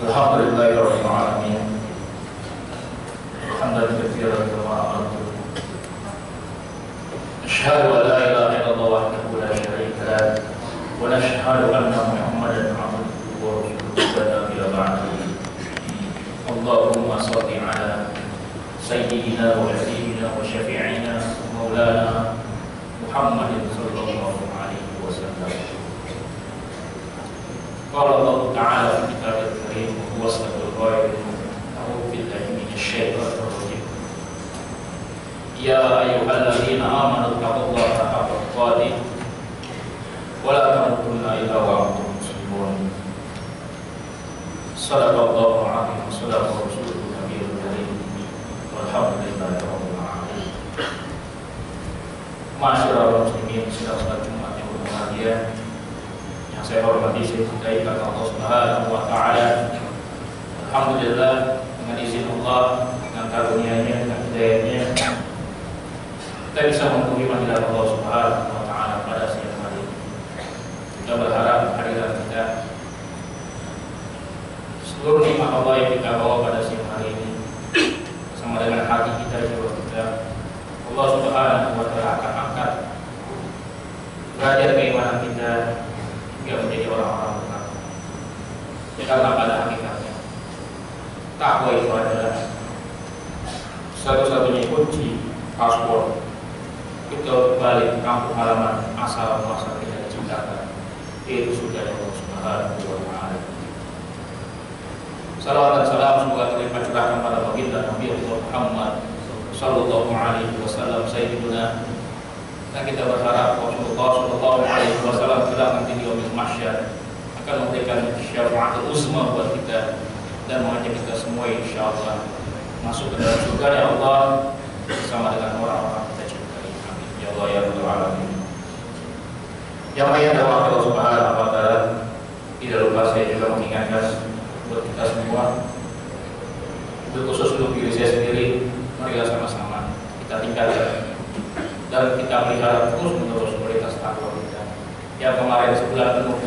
Alhamdulillahirabbil alamin. Hamdan katsiran kama amartu. Asyhadu an la ilaha illallah wahdahu la syarika lah wa nashhadu anna Muhammadan abduhu wa rasuluhu la nabiyya ba'dahu. Allahumma shalli ala sayyidina wa habibina wa syafi'ina maulana Muhammadin sallallahu alaihi wasallam. Qala Allah Ta'ala fi Kitabihil Karim wa huwa asdaqul qailin. A'udzu billahi minasyaitonir rajim. Ya ayyuhalladzina amanu taqullaha haqqa tuqatih wa la tamutunna illa wa antum muslimun. Shadaqallahu 'azim wa shadaqa rasuluhu nabiyul karim. Walhamdulillahirabbil alamin. Masyarul muslimin, saudara Jumat yang berbahagia, yang saya hormati, saya cintai karena Allah Subhanahu wa Ta'ala. Alhamdulillah, dengan izin Allah, dengan karunia-Nya, dengan hidayah-Nya, kita bisa memenuhi panggilan Allah Subhanahu wa Ta'ala pada siang hari ini. Kita berharap hadirat kita, seluruh nikmat Allah yang kita bawa pada siang hari ini, sama dengan hati kita, jiwa kita, Allah Subhanahu wa Ta'ala akan angkat derajat keimanan kita hingga menjadi orang-orang benar. Karena pada hakikatnya takwa itu adalah satu-satunya kunci paspor kita kembali ke kampung halaman asal muasal kita diciptakan, yaitu surga Allah Subhanahu wa Ta'ala. Salawat dan salam semoga terlimpah curahkan pada baginda Nabi Muhammad sallallahu alaihi wasallam sayyidina, dan kita berharap Rasulullah sallallahu alaihi wasallam kelak nanti di yaumil mahsyar akan memberikan syafaatul uzma buat kita dan mengajak kita semua insyaallah masuk ke dalam surga ya Allah bersama dengan orang-orang kita cintai. Amin ya Allah ya rabbal alamin. Yang lain adalah Allah Subhanahu wa Ta'ala. Tidak lupa saya juga mengingatkan buat kita semua, khusus untuk diri saya sendiri, marilah sama-sama kita tinggalkan dan kita pelihara terus menerus kualitas takwa kita. Yang kemarin sebulan penuh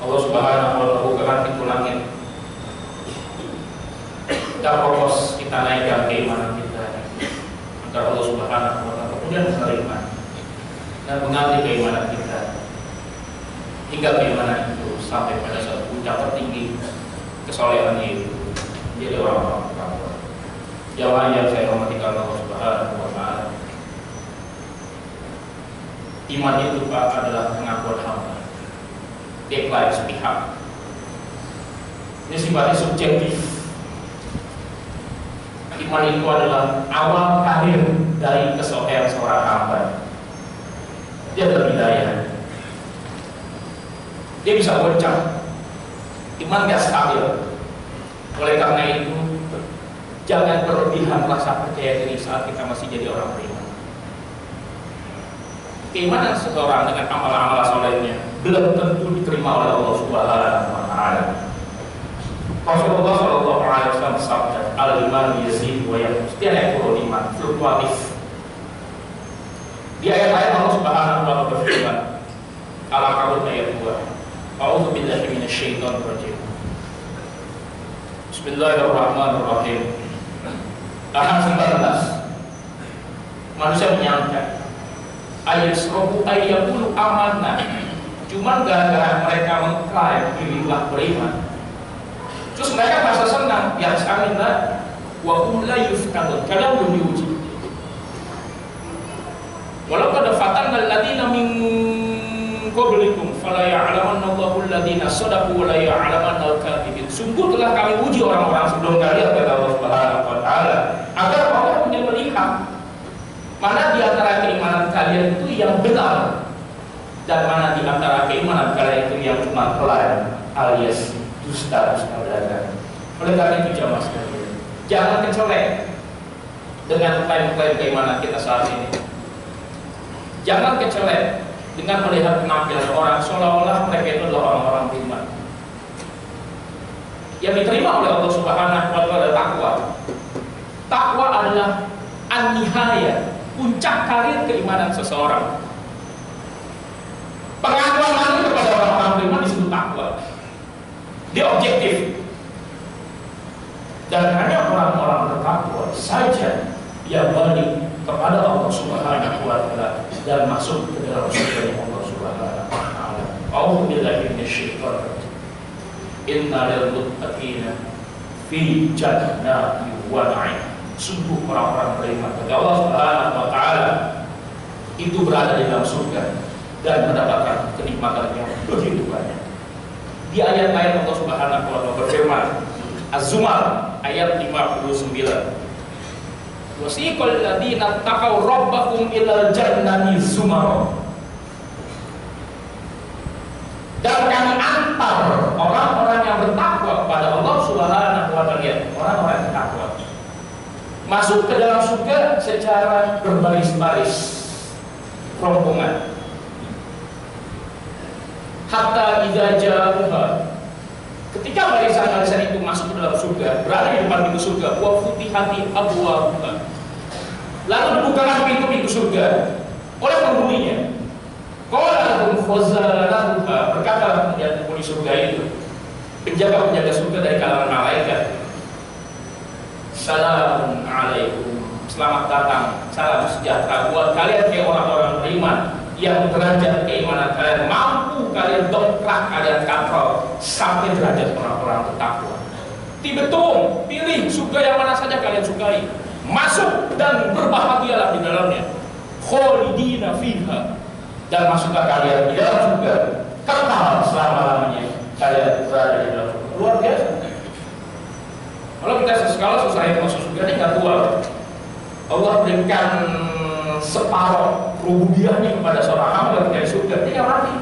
Allah Subhanahu wa Ta'ala bukakan pintu langit, kita fokus, kita naikkan keimanan kita agar Allah Subhanahu wa Ta'ala kemudian menerima dan mengganti keimanan kita hingga keimanan itu sampai pada suatu puncak tertinggi kesolehan itu menjadi orang-orang takwa. Yang lain yang saya hormati karena Allah Subhanahu wa Ta'ala, iman itu Pak adalah pengakuan hamba, deklarasi sepihak. Ini sifatnya subjektif. Iman itu adalah awal akhir dari kesolehan seorang hamba. Dia berbidayah, dia bisa goncang. Iman gak stabil. Oleh karena itu, jangan berlebihan rasa percaya diri saat kita masih jadi orang beriman. Keimanan seseorang dengan amal-amal solehnya belum tentu diterima oleh Allah Subhanahu wa Ta'ala. Rasulullah Shallallahu Alaihi Wasallam bersabda, al-iman yazid wa yanqus. Dia ayat iman fluktuatif. Di ayat-ayat Allah Subhanahu wa Ta'ala berfirman, Al-Ankabut ayat 2. A'udzu billahi minasyaitonir rajim. Bismillahirrahmanirrahim. Ayat 19. Manusia menyangka ayasrobu ayyakulu amanah, cuma gara-gara mereka mengklaim dirilah beriman, terus mereka merasa senang, ya aminah wa hum la yuftanun, kadang belum diuji. Walau qad fatanna alladziina min qablikum fala ya'lamanna Allahu alladziina shadaqu wa la ya'lamanna al-kadhibin. Sungguh telah kami uji orang-orang sebelum kalian, kata Allah Subhanahu wa Ta'ala, agar Allah punya melihat mana di antara keimanan kalian itu yang benar dan mana di antara keimanan kalian itu yang cuma klaim alias dusta-dusta belaka. Oleh karena itu jamaah sekalian, jangan kecolek dengan klaim-klaim keimanan kita saat ini. Jangan kecolek dengan melihat penampilan orang seolah-olah mereka itu adalah orang-orang beriman. Yang diterima oleh Allah Subhanahu wa Ta'ala takwa. Takwa adalah an-nihaya, puncak karir keimanan seseorang. Pengakuan manusia kepada orang-orang beriman disebut takwa. Dia objektif. Dan hanya orang-orang bertakwa saja yang balik kepada Allah Subhanahu wa Ta'ala dan masuk ke dalam surga Allah Subhanahu wa Ta'ala. A'udzu billahi minasyaitonir rajim. Inna lil muttaqina fi jannatin wa na'im. Sungguh orang-orang beriman kepada Allah Subhanahu wa Ta'ala itu berada di dalam surga dan mendapatkan kenikmatan yang begitu banyak. Di ayat-ayat Allah Subhanahu wa Ta'ala berfirman, Az-Zumar ayat 59. Wasiqal ladzina taqaw rabbakum ilal jannati zumara. Dan kami antar orang-orang yang bertakwa kepada Allah Subhanahu wa Ta'ala, orang-orang yang bertakwa, masuk ke dalam surga secara berbaris-baris, rombongan. Hatta idza ja'uha, ketika barisan-barisan itu masuk ke dalam surga, berada di depan pintu surga, wa futihati abwabuha, lalu dibukakan pintu-pintu surga oleh penghuninya. Qala lahum khazanatuha, berkata kemudian penghuni surga itu, penjaga-penjaga surga dari kalangan malaikat, Assalamun alaikum, selamat datang, salam sejahtera buat kalian kayak orang-orang beriman yang derajat keimanan kalian mampu kalian dongkrak, kalian kontrol sampai derajat orang-orang bertakwa. Tibetung, pilih surga yang mana saja kalian sukai, masuk dan berbahagialah di dalamnya. Kholidina fiha, dan masuklah kalian di dalam surga kekal selama-lamanya kalian berada di dalam surga. Luar biasa. Kalau kita sesekala susah itu masuk surga ini nggak tua. Allah berikan separuh rububiyahnya kepada seorang hamba dari surga, dia mati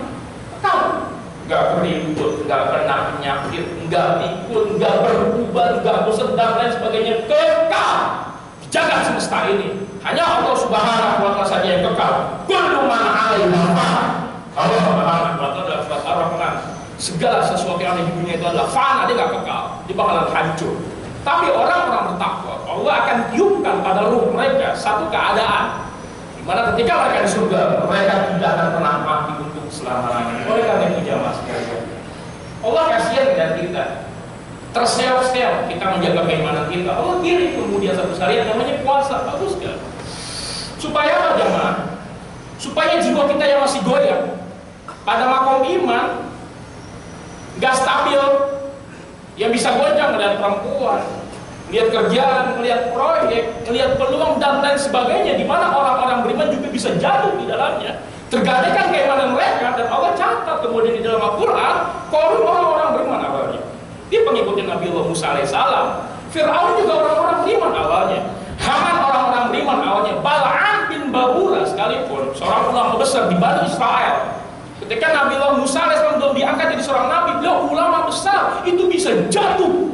kekal, nggak keribut, nggak kena penyakit, nggak pikun, nggak berubah, nggak bosan dan lain sebagainya, kekal di jagat semesta ini. Hanya Allah Subhanahu wa Ta'ala saja yang kekal. Kullu man 'alaiha fan. Allah Subhanahu wa Ta'ala dalam surat Ar-Rahman, segala sesuatu yang ada di dunia itu adalah fana, dia nggak kekal, dia bakalan hancur. Tapi orang-orang bertakwa, Allah akan tiupkan pada ruh mereka satu keadaan di mana ketika mereka di surga, mereka tidak akan pernah mati untuk selama-lamanya. Oleh karena itu jamaah sekalian, Allah kasihan dengan kita, terseok-seok kita menjaga keimanan kita. Allah kirim kemudian satu syariat namanya puasa, bagus kan? Supaya apa jamaah? Supaya jiwa kita yang masih goyang pada makom iman, nggak stabil, yang bisa goncang melihat perempuan, lihat kerjaan, melihat proyek, melihat peluang dan lain sebagainya, di mana orang-orang beriman juga bisa jatuh di dalamnya, tergadaikan keimanan mereka. Dan Allah catat kemudian di dalam Al-Quran, Korun orang-orang beriman awalnya, dia pengikutin Nabi Allah Musa alaihissalam. Fir'aun juga orang-orang beriman awalnya, Haman orang-orang beriman awalnya, Bal'am bin Babura sekalipun seorang ulama besar di Bani Israel. Ketika Nabi Allah Musa alaihissalam belum diangkat jadi seorang nabi, beliau ulama besar, itu bisa jatuh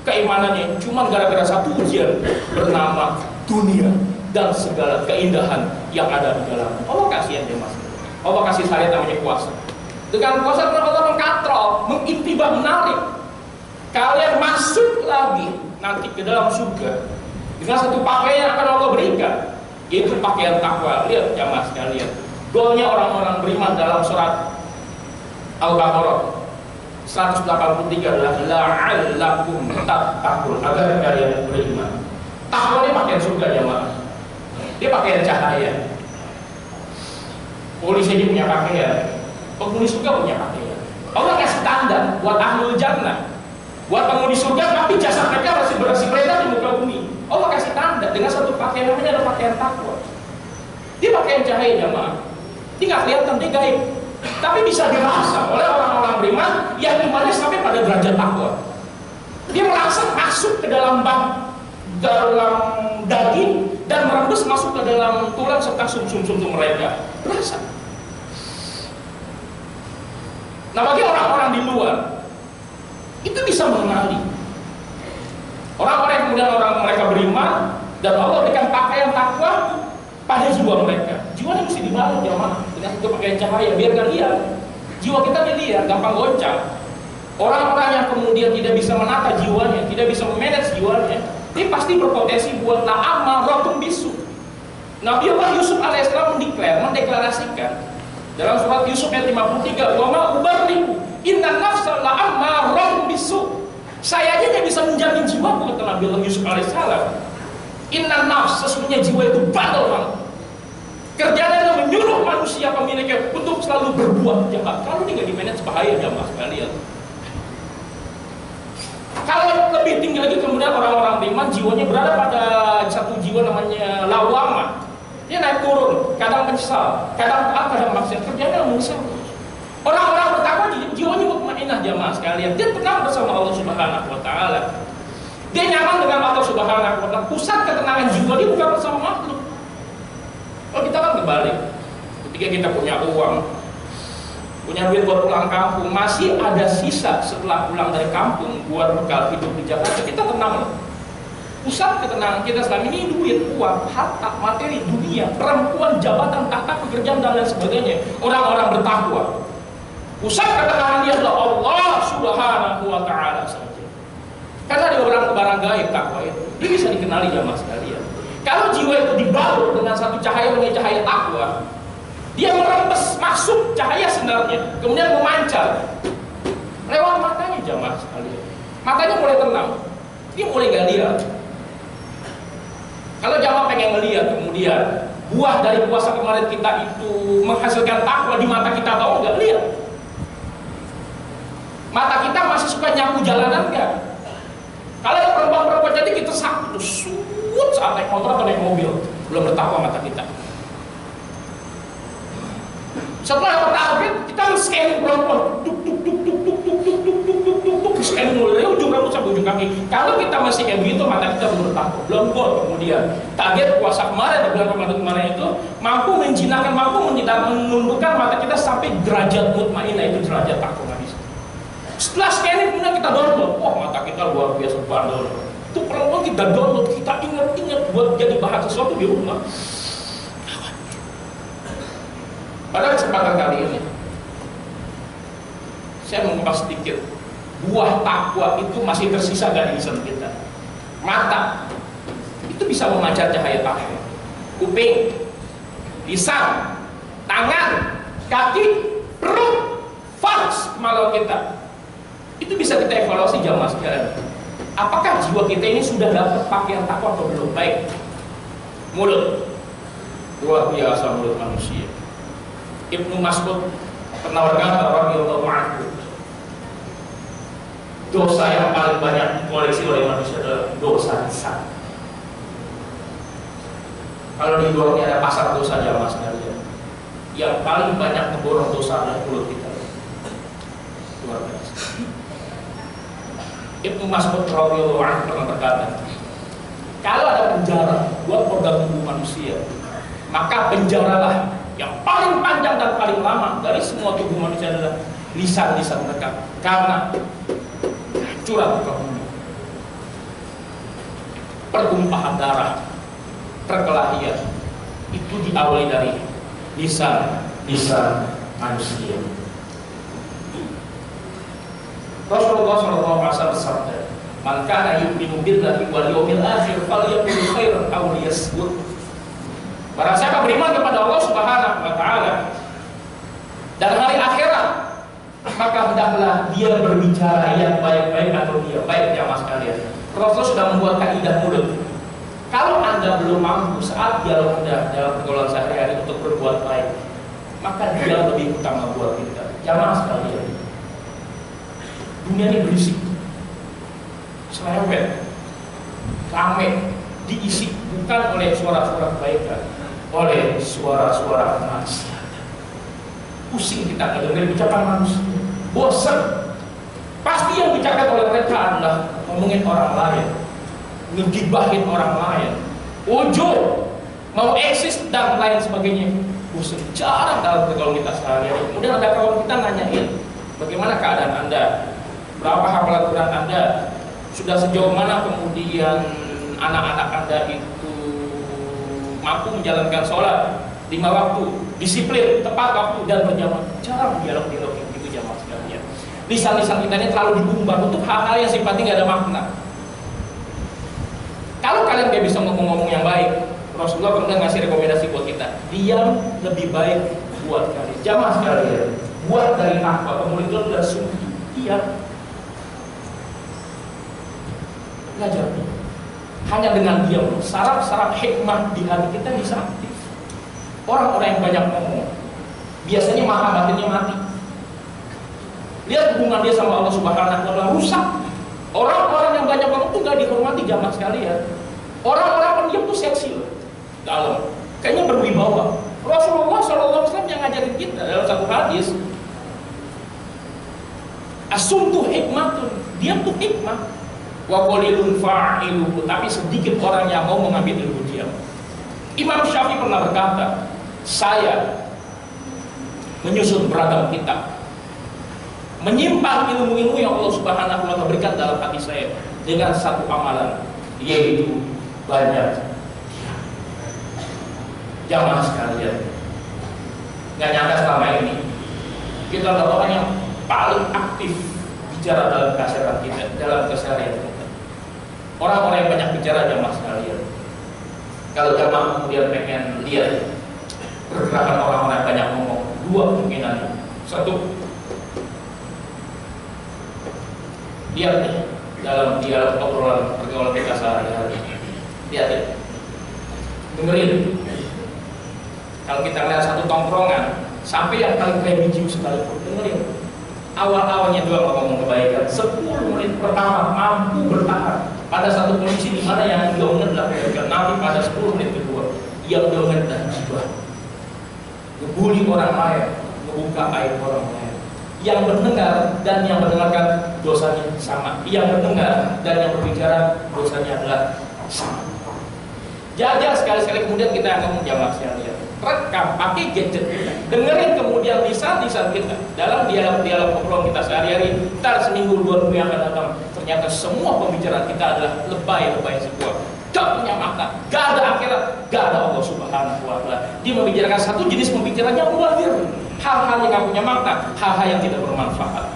keimanannya cuma gara-gara satu ujian bernama dunia dan segala keindahan yang ada di dalamnya. Allah kasihan dia mas. Allah kasih syariat namanya puasa. Dengan puasa Allah mengkatrol, mengintibah, menarik kalian masuk lagi nanti ke dalam surga dengan satu pakaian yang akan Allah berikan, yaitu pakaian takwa. Lihat jamaah sekalian, golnya orang-orang beriman dalam surat Al-Baqarah 183 adalah la'allakum tattaqun, agar kalian beriman. Takwa ini pakaian surga jamaah. Dia pakaian cahaya. Polisi ini punya pakaian, penghuni surga punya pakaian. Allah kasih tanda buat ahlul jannah, buat penghuni surga, tapi jasad mereka masih bersih-bersih di muka bumi. Allah kasih tanda dengan satu pakaian namanya adalah pakaian takwa. Dia pakaian cahaya jamaah. Dia nggak kelihatan, dia gaib, tapi bisa dirasa oleh orang-orang beriman yang imannya sampai pada derajat takwa. Dia merasa masuk ke dalam daging dan merembes masuk ke dalam tulang serta sumsum-sumsum mereka. Berasa. Nah, bagi orang-orang di luar itu bisa mengenali orang-orang yang kemudian mereka beriman dan Allah berikan pakaian takwa pada jiwa mereka. Jiwanya mesti dibalut ya mak, dengan itu pakaian cahaya biar gak lihat. Jiwa kita dilihat gampang goncang. Orang-orang yang kemudian tidak bisa menata jiwanya, tidak bisa memanage jiwanya, dia pasti berpotensi buat la'amaratum bisu. Nabi Allah Yusuf alaihissalam mendeklarasikan dalam surat Yusuf ayat 53, wa ma ubarri'u inna nafsa la'amaratum bisu. Saya aja yang bisa menjamin jiwaku, kata Nabi Allah Yusuf alaihissalam. Inna nafs, sesungguhnya jiwa itu bandel banget. Kerjanya adalah menyuruh manusia pemiliknya untuk selalu berbuat jahat. Kalau ini nggak dimanage bahaya jamaah sekalian. Kalau lebih tinggi lagi kemudian orang-orang beriman jiwanya berada pada satu jiwa namanya lawamah. Dia naik turun, kadang menyesal, kadang taat, kadang maksiat. Kerjanya menyesal. Orang-orang bertakwa jiwanya mutmainnah jamaah sekalian. Dia tenang bersama Allah Subhanahu wa taala. Dia nyaman dengan Allah Subhanahu wa taala. Pusat ketenangan jiwa dia bukan bersama makhluk. Kalau kita kan kebalik. Ketika kita punya uang, punya duit buat pulang kampung, masih ada sisa setelah pulang dari kampung buat bekal hidup di Jakarta, kita tenang. Pusat ketenangan kita selama ini duit, uang, harta, materi, dunia, perempuan, jabatan, tahta, pekerjaan dan lain sebagainya. Orang-orang bertakwa. Pusat ketenangan dia adalah Allah Subhanahu wa taala saja. Karena ada barang gaib takwa itu. Dia bisa dikenali jamaah sekalian. Kalau jiwa itu dibalut dengan satu cahaya namanya cahaya takwa, dia merembes masuk cahaya sebenarnya, kemudian memancar lewat matanya jamaah sekalian. Matanya mulai tenang, dia mulai nggak lihat. Kalau jamaah pengen melihat kemudian buah dari puasa kemarin kita itu menghasilkan takwa di mata kita, tahu nggak lihat? Mata kita masih suka nyapu jalanan nggak? Kalau yang perempuan-perempuan jadi kita sakit tuh saat naik motor atau naik mobil, belum bertakwa mata kita. Setelah bertakwa kita scanning perempuan, scanning mulai dari ujung rambut sampai ujung kaki. Kalau kita masih kayak begitu, mata kita belum bertakwa, belum gol. Kemudian target puasa kemarin, bulan Ramadan kemarin itu mampu menjinakkan, mampu menundukkan mata kita sampai derajat mutmainnah, itu derajat takwa habis. Setelah scanning kemudian kita download, wah mata kita luar biasa bandel. Itu perempuan kita download, kita ingat-ingat buat jadi bahan sesuatu di rumah. Pada kesempatan kali ini saya mengupas sedikit buah takwa itu masih tersisa dari lisan kita. Mata itu bisa memancar cahaya takwa. Kuping, lisan, tangan, kaki, perut, farj kemaluan kita. Itu bisa kita evaluasi jamaah sekalian. Apakah jiwa kita ini sudah dapat pakaian takwa atau belum? Baik. Mulut, luar biasa mulut manusia. Ibnu Mas'ud pernah berkata, radhiyallahu anhu, dosa yang paling banyak dikoleksi oleh manusia adalah dosa lisan. Kalau di luar ini ada pasar dosa jamaah sekalian, yang paling banyak memborong dosa adalah mulut kita. Luar biasa. Ibnu Mas'ud radhiyallahu anhu pernah berkata, kalau ada penjara buat organ tubuh manusia, maka penjaralah yang paling panjang dan paling lama dari semua tubuh manusia adalah lisan-lisan mereka, karena curah muka bumi, pertumpahan darah, perkelahian itu diawali dari lisan manusia. Rasulullah SAW bersabda, "Man kana yu'minu billahi wal yawmil akhir falyaqul khairan aw liyasmut." Barang siapa beriman kepada Allah Subhanahu wa taala dan hari akhirat, maka hendaklah dia berbicara yang baik-baik atau dia baik jamaah sekalian. Rasul sudah membuat kaidah mulut. Kalau Anda belum mampu saat dialog Anda dalam pergaulan sehari-hari untuk berbuat baik, maka dia lebih utama buat kita. Jamaah sekalian, dunia ini berisik, selewet, rame, diisi bukan oleh suara-suara kebaikan, oleh suara-suara manusia. Pusing kita mendengar ucapan manusia, bosan. Pasti yang bicarakan oleh mereka adalah ngomongin orang lain, ngegibahin orang lain, ujub, mau eksis dan lain sebagainya. Bosan, jarang dalam pergaulan kita sehari-hari. Kemudian ada kawan kita nanyain, bagaimana keadaan Anda? Berapa hafalan Quran Anda? Sudah sejauh mana kemudian anak-anak Anda itu mampu menjalankan sholat 5 waktu, disiplin, tepat waktu dan berjamaah? Jarang dialog-dialog yang gitu jamaah sekalian. Lisan-lisan kita ini terlalu dibumbar untuk hal-hal yang sifatnya nggak ada makna. Kalau kalian gak bisa ngomong-ngomong yang baik, Rasulullah kemudian ngasih rekomendasi buat kita, diam lebih baik buat kalian. Jamaah sekalian, buat dari takwa kemudian itu sudah sungguh diam. belajar. Hanya dengan diam, saraf-saraf hikmah di hati kita bisa aktif. Orang-orang yang banyak ngomong, biasanya mata batinnya mati. Lihat hubungan dia sama Allah Subhanahu wa Ta'ala rusak. Orang-orang yang banyak ngomong itu nggak dihormati jamaah sekalian. Orang-orang pendiam itu seksi loh, dalam, kayaknya berwibawa. Rasulullah SAW yang ngajarin kita dalam satu hadis, asumtu hikmatun, diam tuh hikmah. Wa qalilun fa'iluhu, tapi sedikit orang yang mau mengambil ilmu diam. Imam Syafi'i pernah berkata, saya menyusun beragam kitab, menyimpan ilmu-ilmu yang Allah Subhanahu wa Ta'ala berikan dalam hati saya dengan satu amalan, yaitu banyak jamaah sekalian. Gak nyangka selama ini kita adalah orang yang paling aktif bicara dalam keseharian kita, dalam keseharian kita. Orang-orang yang banyak bicara jamaah sekalian. Kalau jamaah kemudian pengen lihat pergerakan orang-orang yang banyak ngomong, dua kemungkinan. Satu, lihat nih dalam dialog obrolan pergaulan kita sehari-hari. Lihat ya, dengerin. Kalau kita lihat satu tongkrongan, sampai yang paling religius sekalipun, dengerin. Awal-awalnya juga ngomong kebaikan, 10 menit pertama mampu bertahan pada satu kondisi di mana yang dominan adalah kebaikan. Nanti pada 10 menit kedua, yang dominan dan gibah, ngebully orang lain, ngebuka aib orang lain. Yang mendengar dan yang mendengarkan dosanya sama. Yang mendengar dan yang berbicara dosanya adalah sama. Jajal sekali-sekali kemudian kita ngomong jamaah sekalian, rekam, pakai gadget kita, dengerin kemudian lisan-lisan kita dalam dialog-dialog obrolan kita sehari-hari. Ntar seminggu 2 minggu yang akan datang, ternyata semua pembicaraan kita adalah lebay-lebay sebuah, gak punya makna, gak ada akhirat, gak ada Allah Subhanahu wa Ta'ala. Dia membicarakan satu jenis pembicaraan yang muakhir, hal-hal yang gak punya makna, hal-hal yang tidak bermanfaat.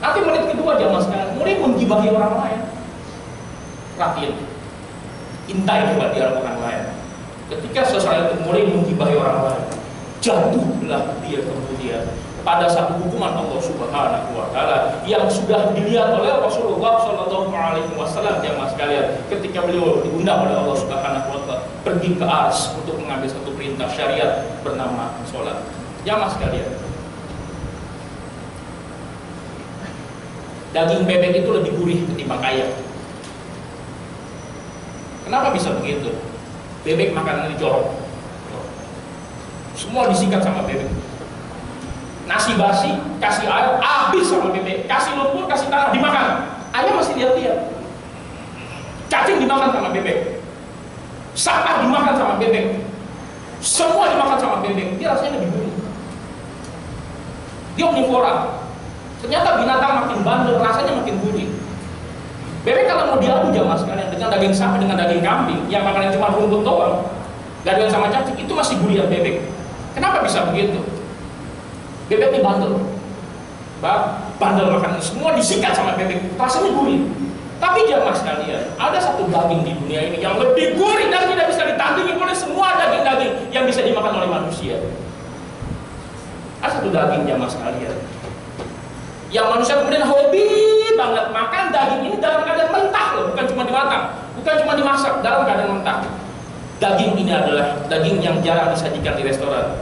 Nanti menit kedua jamaah sekalian, mulai menggibahi orang lain. Perhatiin, intai coba dialog orang lain. Ketika seseorang itu mulai menggibahi orang lain, jatuhlah dia kemudian pada satu hukuman Allah Subhanahu wa Ta'ala yang sudah dilihat oleh Rasulullah SAW jamaah sekalian, ketika beliau diundang oleh Allah Subhanahu wa Ta'ala pergi ke Ars untuk mengambil satu perintah syariat bernama sholat. Jamaah sekalian, daging bebek itu lebih gurih ketimbang ayam. Kenapa bisa begitu? Bebek makanan dijorok, semua disikat sama bebek. Nasi basi, kasih air, habis sama bebek. Kasih lumpur, kasih tanah, dimakan. Ayam masih lihat-lihat. Cacing dimakan sama bebek. Sampah dimakan sama bebek. Semua dimakan sama bebek. Dia rasanya lebih gurih. Dia omnivora. Ternyata binatang makin bandel, rasanya makin gurih. Bebek kalau mau diadu jamaah sekalian dengan daging sapi, dengan daging kambing yang makannya cuma rumput doang, daging sama cacing, itu masih gurih bebek. Kenapa bisa begitu? Bebek ini bandel, bandel makan, semua disikat sama bebek, rasanya gurih. Tapi jamaah sekalian, ada satu daging di dunia ini yang lebih gurih dan tidak bisa ditandingi oleh semua daging-daging yang bisa dimakan oleh manusia. Ada satu daging jamaah sekalian yang manusia kemudian hobi banget makan daging ini dalam keadaan mentah loh, bukan cuma dimakan, bukan cuma dimasak, dalam keadaan mentah. Daging ini adalah daging yang jarang disajikan di restoran.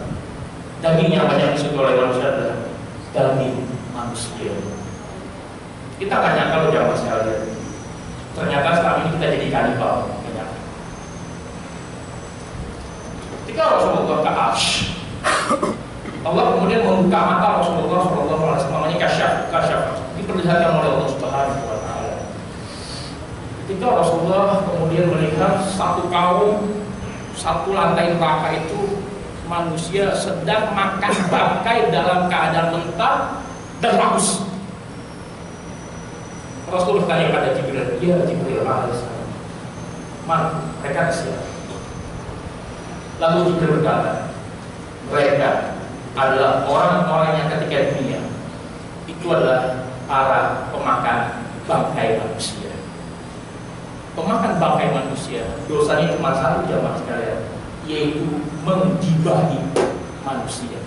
Daging yang banyak disukai oleh manusia adalah daging manusia. Kita nggak nyangka loh jamaah sekalian, ternyata selama ini kita jadi kanibal. Ketika Rasulullah ke Arsy, Allah kemudian membuka mata Rasulullah SAW, namanya kasyaf, diperlihatkan oleh Allah Subhanahu wa Ta'ala. Ketika Rasulullah kemudian melihat satu kaum, satu lantai neraka itu manusia sedang makan bangkai dalam keadaan mentah dan bagus. Rasulullah tanya pada Jibril, ya Jibril alaihissalam, man, mereka siapa? Lalu Jibril berkata, mereka adalah orang-orang yang ketika dunia itu adalah para pemakan bangkai manusia. Pemakan bangkai manusia, dosanya cuma satu jamaah sekalian, yaitu menggibahi manusia.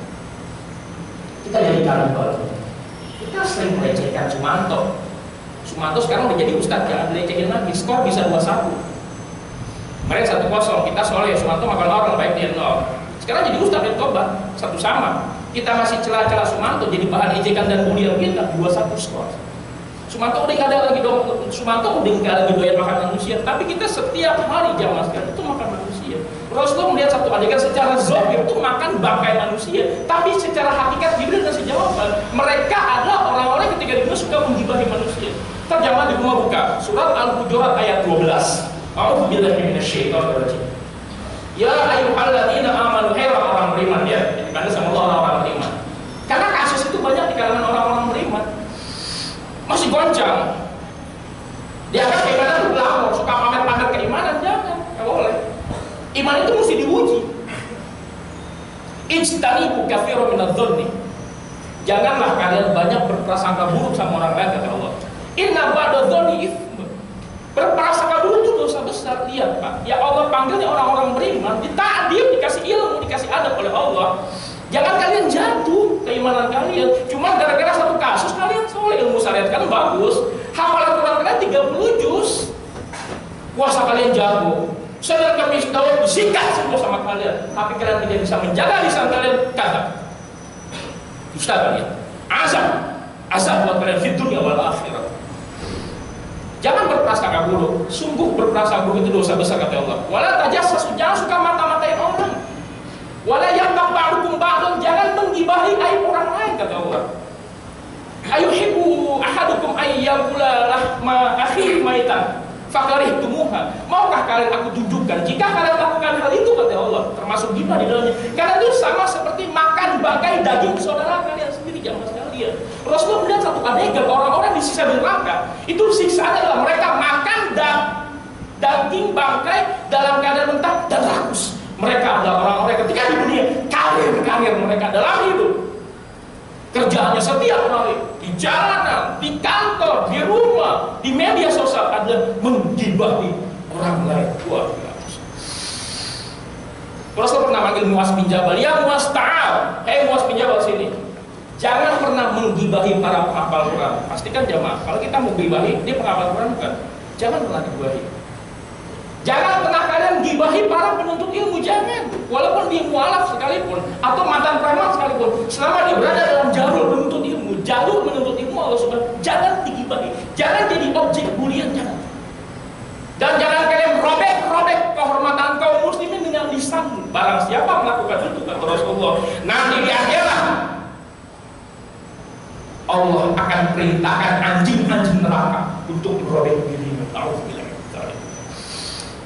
Kita jadi kanibal. Kita sering melecehkan Sumanto, Sumanto sekarang udah jadi ustadz, jangan dilecehin lagi. Skor bisa 2-1. Kemarin 1-0, kita soleh, Sumanto makan orang, baik dia 0. Sekarang jadi ustadz dan tobat, 1 sama. Kita masih celah-celah Sumanto, jadi bahan ejekan dan bulian kita, 2-1 skor. Sumanto udah nggak ada lagi dong, Sumanto udah nggak lagi doyan makan manusia, tapi kita setiap hari jamaah sekalian itu makan manusia. Rasulullah melihat satu adegan secara zahir itu makan bangkai manusia, tapi secara hakikat Jibril kasih jawaban, mereka adalah orang-orang ketika itu suka menggibahi manusia. Terjemah di rumah buka, surat Al-Hujurat ayat 12. A'udzubillahi minasyaitonir rajim. Ya ayyuhalladzina amanu, hai orang beriman, ya, dipandang sama Allah orang-orang beriman. Karena kasus itu banyak di kalangan orang-orang beriman. Masih goncang. Dianggap keimanan itu glamor, suka pamer-pamer keimanan, jangan, nggak boleh. Iman itu mesti diuji. Ijtanibu katsiran minadh-dhanni. Janganlah kalian banyak berprasangka buruk sama orang lain, kata Allah. Inna ba'dadh-dhanni itsm. Berprasangka buruk itu dosa besar. Lihat Pak, ya Allah panggilnya orang-orang beriman, dita'dim, dikasih ilmu, dikasih adab oleh Allah. Jangan kalian jatuh keimanan kalian cuma gara-gara satu kasus. Kalian soleh, ilmu syariat kalian bagus, hafalan Quran kalian 30 juz, puasa kalian jago, Senin Kamis Daud disikat semua sama kalian, tapi kalian tidak bisa menjaga lisan kalian, kata dusta kalian, azab buat kalian di dunia wal akhirat. Jangan berprasangka buruk, sungguh berprasangka buruk itu dosa besar, kata Allah. Wala tajassasu, jangan suka mata-matain orang. Wala yaqtab ba'dukum ba'dan, jangan menggibahi aib orang lain, kata Allah. Ayuhibbu ahadukum ayyakula lahma akhihi maitan fakarihtumuha. Maukah kalian aku tunjukkan jika kalian lakukan hal itu, kata Allah, termasuk ghibah di dalamnya. Karena itu sama seperti makan bangkai daging saudara kalian sendiri, jamaah sekalian. Rasulullah melihat satu adegan orang-orang di sisa neraka. Itu siksaannya adalah mereka makan daging bangkai dalam keadaan mentah dan rakus. Mereka adalah orang-orang ketika di dunia, karir mereka dalam hidup, kerjaannya setiap hari, di jalanan, di kantor, di rumah, di media sosial adalah menggibahi orang lain. Luar biasa. Rasul pernah manggil Muaz bin Jabal, ya Muaz ta'al, hei Muaz bin Jabal sini. Jangan pernah menggibahi para penghafal Quran. Pastikan jamaah, kalau kita mau gibahi, dia penghafal Quran bukan? Jangan pernah gibahi. Jangan pernah kalian gibahi para penuntut ilmu, jangan. Walaupun dia mualaf sekalipun atau mantan preman sekalipun, selama dia berada dalam jalur menuntut ilmu, Allah Subhanahu, jangan digibahi, jangan jadi objek bulian, jangan. Dan jangan kalian robek kehormatan kaum muslimin dengan lisan. Barang siapa melakukan itu, kata Rasulullah, nanti di akhirat Allah akan perintahkan anjing-anjing neraka untuk merobek dirinya. Alhamdulillah.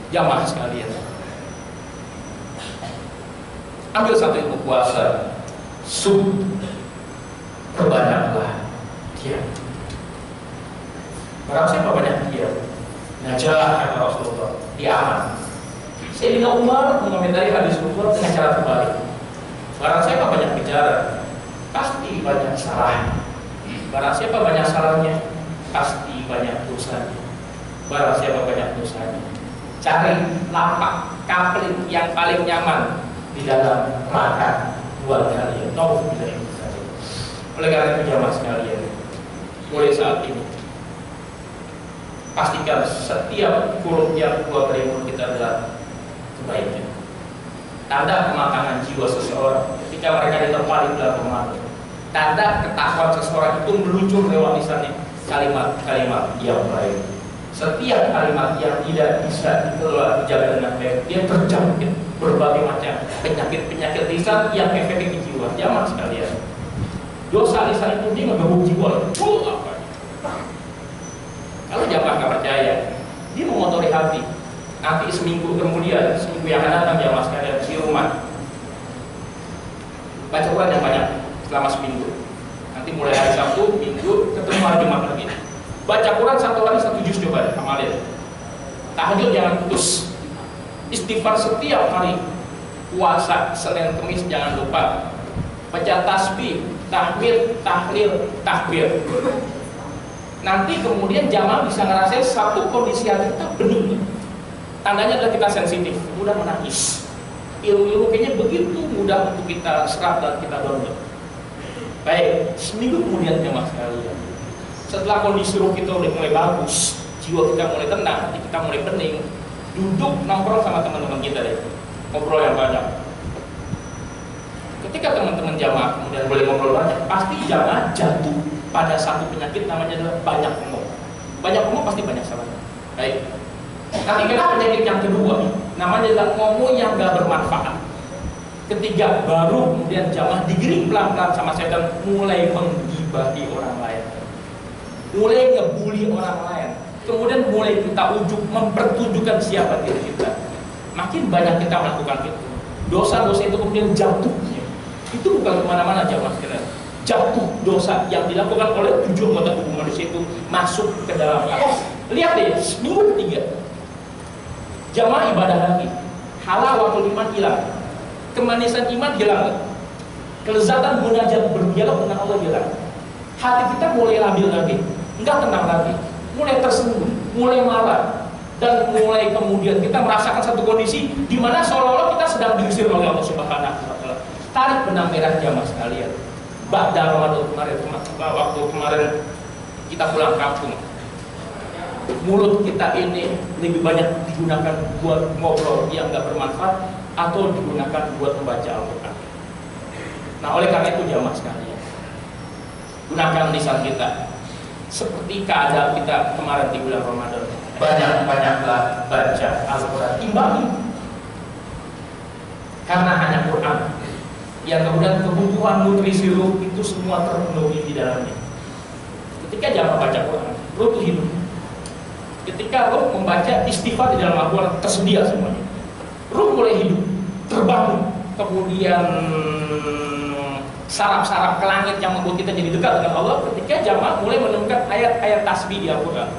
Jamaah sekalian, ambil satu ilmu puasa, perbanyaklah diam. Barang siapa banyak diam, najah, kata Rasulullah, dia aman. Sayyidina Umar mengomentari hadis Rasulullah dengan cara terbalik. Barang siapa banyak bicara, pasti banyak salah. Barang siapa banyak salahnya, pasti banyak dosanya. Barang siapa banyak dosanya, cari lapak kapling yang paling nyaman di dalam neraka buat kalian. Oleh karena itu jamaah sekalian, mulai saat ini pastikan setiap huruf yang keluar dari mulut kita adalah kebaikan. Tanda kematangan jiwa seseorang ketika mereka diterpa di dalam pemalu. Tanda ketakwaan seseorang itu meluncur lewat lisannya kalimat-kalimat yang baik. Setiap kalimat yang tidak bisa dikelola, dijaga dengan baik, dia terjangkit berbagai macam penyakit lisan yang efektif di jiwa. Jamaah sekalian, dosa lisan itu dia ngegebuk jiwa. Kalau jamaah nggak percaya, dia mengotori hati. Nanti seminggu yang akan datang, jamaah sekalian, di rumah baca Quran yang banyak selama seminggu. Nanti mulai hari Sabtu, Minggu, ketemu hari Jumat lagi. Baca Quran satu hari 1 juz, coba amalin. Tahajud jangan putus. Istighfar setiap hari. Puasa Senin Kamis jangan lupa. Baca tasbih, tahmid, tahlil, takbir. Nanti kemudian jamaah bisa ngerasain satu kondisi hati kita bening. Tandanya adalah kita sensitif, mudah menangis. Ilmu-ilmu kayaknya begitu mudah untuk kita serap dan kita download. Baik, seminggu kemudian jamaah sekalian, Setelah kondisi ruh kita udah mulai bagus, jiwa kita mulai tenang, hati kita mulai bening, duduk nongkrong sama teman-teman kita deh, ngobrol yang banyak. Ketika teman-teman jamaah kemudian boleh ngobrol banyak, pasti jamaah jatuh pada satu penyakit namanya adalah banyak ngomong. Banyak ngomong pasti banyak salahnya. Baik. Nanti kena penyakit yang kedua, namanya adalah ngomong yang gak bermanfaat. Ketiga, baru kemudian jamaah digiring pelan-pelan sama setan, mulai menggibahi orang lain, mulai ngebully orang lain, kemudian mulai kita ujuk mempertunjukkan siapa diri kita. Makin banyak kita melakukan itu, dosa-dosa itu kemudian jatuh. Itu bukan kemana-mana jamaah sekalian. Jatuh dosa yang dilakukan oleh 7 anggota tubuh manusia itu masuk ke dalam hati. Lihat deh, minggu ketiga jamaah ibadah lagi, halawatul iman hilang, kemanisan iman hilang, kelezatan munajat berdialog dengan Allah hilang. Hati kita mulai labil lagi, enggak tenang lagi, mulai tersinggung, mulai marah, dan mulai kemudian kita merasakan satu kondisi di mana seolah-olah kita sedang diusir oleh Allah Subhanahu wa Ta'ala. Tarik benang merah jamaah sekalian. Ba'da Ramadan kemarin, waktu kemarin kita pulang kampung, mulut kita ini lebih banyak digunakan buat ngobrol yang nggak bermanfaat atau digunakan buat membaca Al-Quran. Nah, oleh karena itu jamaah sekalian, gunakan lisan kita seperti keadaan kita kemarin di bulan Ramadan. Banyak-banyaklah baca Al-Quran, imbangi, karena hanya Quran yang kemudian kebutuhan nutrisi ruh itu semua terpenuhi di dalamnya. Ketika jamaah baca Quran, ruh itu hidup. Ketika ruh membaca istighfar di dalam Al-Quran, tersedia semuanya. Ruh mulai hidup, terbangun, kemudian saraf-saraf ke langit yang membuat kita jadi dekat dengan Allah. Ketika jamaah mulai menemukan ayat-ayat tasbih di Al-Quran,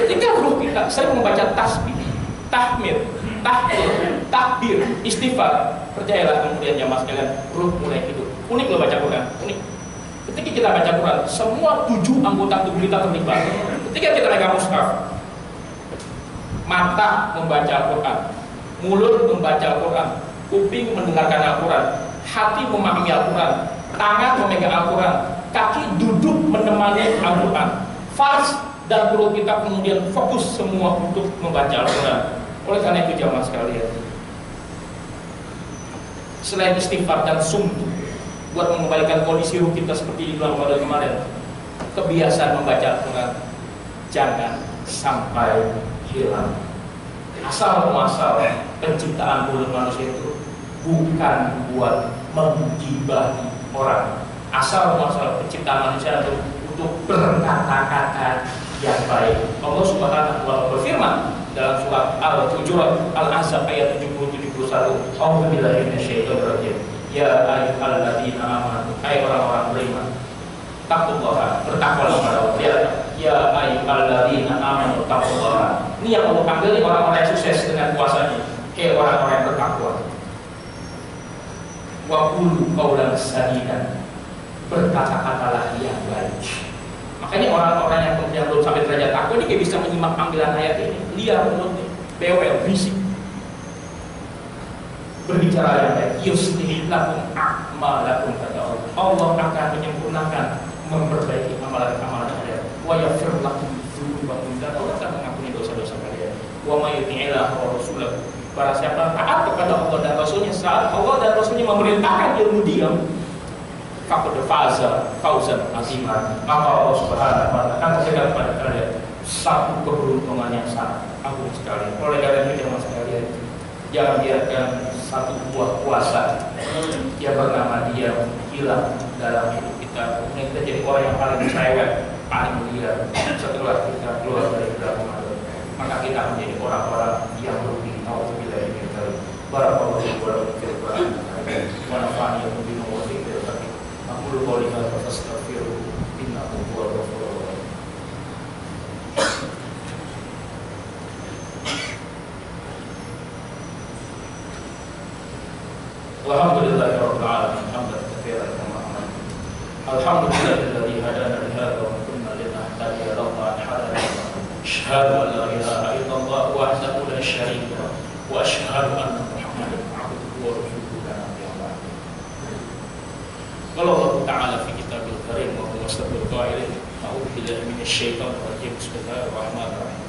ketika ruh kita sering membaca tasbih, tahmid, takbir, istighfar, percayalah kemudian jamaah sekalian, ruh mulai hidup. Unik loh baca Quran, unik. Ketika kita baca Quran, semua 7 anggota tubuh kita terlibat. Ketika kita megang mushaf, mata membaca Al-Quran, mulut membaca Al-Quran, kuping mendengarkan Al-Quran, hati memahami Al-Quran, tangan memegang Al-Quran, kaki duduk menemani Al-Quran, fars dan perut kita kemudian fokus semua untuk membaca Al-Quran. Oleh karena itu jamaah sekalian, selain istighfar dan sumtu buat mengembalikan kondisi ruh kita seperti di bulan Ramadan kemarin, kebiasaan membaca Al-Quran jangan sampai hilang. Asal muasal penciptaan mulut manusia itu bukan buat menggibahi orang. Asal muasal penciptaan manusia itu untuk berkata-kata yang baik. Allah Subhanahu wa Ta'ala berfirman dalam surat Al-Hujurat Al-Ahzab ayat 70-71, A'udzubillahi minasyaitonir rajim. Ya ayyuhalladzina amanu, hai orang-orang beriman, taqullaha, bertakwalah kepada Allah. Ya ayyuhalladzina amanu taqullaha. Ini yang Allah panggil orang-orang yang sukses dengan puasanya. Hai orang-orang yang bertakwa. Wa qulu qaulan sadidan, berkata-katalah yang baik. Makanya orang-orang yang kemudian belum sampai derajat takwa ini kayak bisa menyimak panggilan ayat ini, liar mulutnya, bawel, berisik. Berbicara yang baik, yuslih lakum a'malakum, kata Allah. Allah akan menyempurnakan, memperbaiki amalan-amalan kalian. Wa yaghfir lakum dzunubakum, dan Allah akan mengampuni dosa-dosa kalian. Wa may yuti'illah wa rasulahu, barang siapa taat kepada Allah dan Rasulnya saat Allah dan Rasulnya memerintahkan dia diam, faqad faza fawzan aziman, maka Allah Subhanahu wa Ta'ala akan memberikan kepada kalian satu keberuntungan yang sangat agung sekali. Oleh karena itu jemaah sekalian, jangan biarkan satu buah puasa yang bernama dia hilang dalam hidup kita. Kemudian kita jadi orang yang paling cerewet, paling liar setelah kita keluar dari bulan Ramadan. Maka kita menjadi orang-orang yang rugi. Nauzubillahi min dzalik. Barakallahu wa lakum fil Qur'an wa nafa'ani bima wa fihi. Aqulu qawli hadza fastaghfiruhu innahu huwal ghafurur rahim. Alhamdulillahi rabbil alamin, hamdan katsiran kama amara. Alhamdulillahilladzi hadana li hadza wa ma kunna linahtadiya lawla an hadana. Asyhadu an la ilaha illallah wahdahu la syarika lahu wa asyhadu anna Muhammadan abduhu wa rasuluhu la nabiyya ba'dahu. Qala Allah Ta'ala fi kitabil karim wa huwa asdaqul qailin, أعوذ بالله من الشيطان الرجيم. بسم الله الرحمن الرحيم.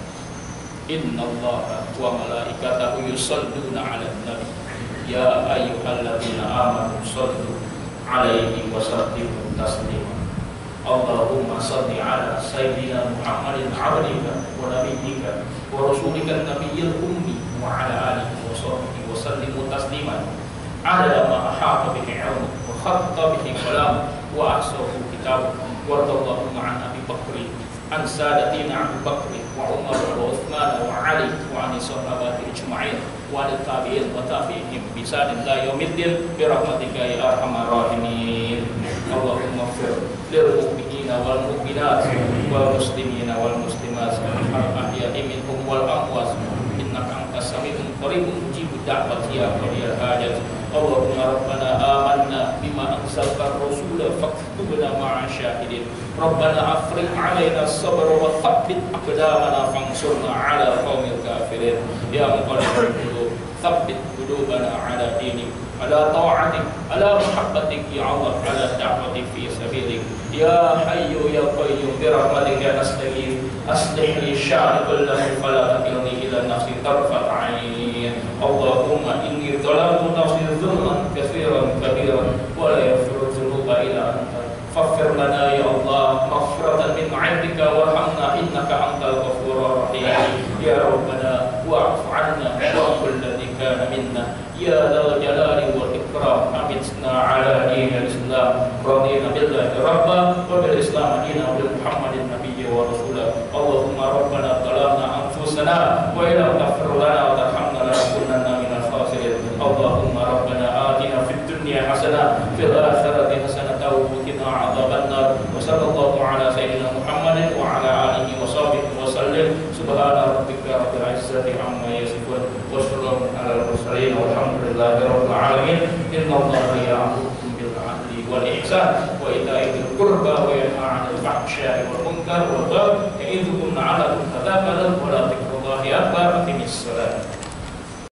إن الله وملائكته يصلون على النبي يا أيها الذين آمنوا صلوا عليه وسلموا تسليما. اللهم صل على سيدنا محمد عبدك ونبيك ورسولك النبي الأمي وعلى آله وصحبه وسلموا تسليما عدد ما أحاط به علمه وخط به كلامه وأحصاه كتابه. وارض اللهم عن أبي بكر عن سادتنا أبي بكر وعمر وعثمان وعلي وعن الصحابة أجمعين وعن التابعين وتابعيهم بإحسان إلى يوم الدين برحمتك يا أرحم الراحمين. اللهم اغفر للمؤمنين والمؤمنات والمسلمين والمسلمات الأحياء منهم والأموات إنك أنت السميع القريب مجيب الدعوة يا قاضي الحاجات. اللهم ربنا آمنا بما أنزلت الرسول فاكتبنا مع الشاهدين. ربنا أفرغ علينا الصبر وثبت أقدامنا فانصرنا على قوم الكافرين. يا مقلب القلوب ثبت قلوبنا على دينك على طاعتك على محبتك يا الله على دعوتك في سبيلك. يا حي يا قيوم برحمتك نستغيث أصلح لي شأني كله فلا تكلني إلى نفسي طرفة عين. اللهم إني ظلمت نفسي ظلما كثيرا كبيرا ولا يغفر الذنوب إلا أنت فاغفر لنا يا الله مغفرة من عندك وارحمنا إنك أنت الغفور الرحيم. يا ربنا واعف عنا وعن كل الذي كان منا يا ذا الجلال والإكرام. أمتنا على دين الإسلام رضينا بالله ربا وبالإسلام دينا وبمحمد النبي ورسوله. اللهم ربنا ظلمنا أنفسنا وإن لم تغفر لنا وترحمنا لنكونن من الخاسرين. اللهم ربنا آتنا في الدنيا حسنة في الآخرة حسنة وقنا عذاب النار. وصلى الله على سيدنا محمد وعلى آله وصحبه وسلم. سبحان ربك رب العزة عما يصفون وسلام على المرسلين والحمد لله رب العالمين. إن الله يأمركم بالعدل والإحسان وإيتاء ذي القربى وينهى عن الفحشاء والمنكر والبغي يعظكم لعلكم تذكرون ولذكر الله أكبر.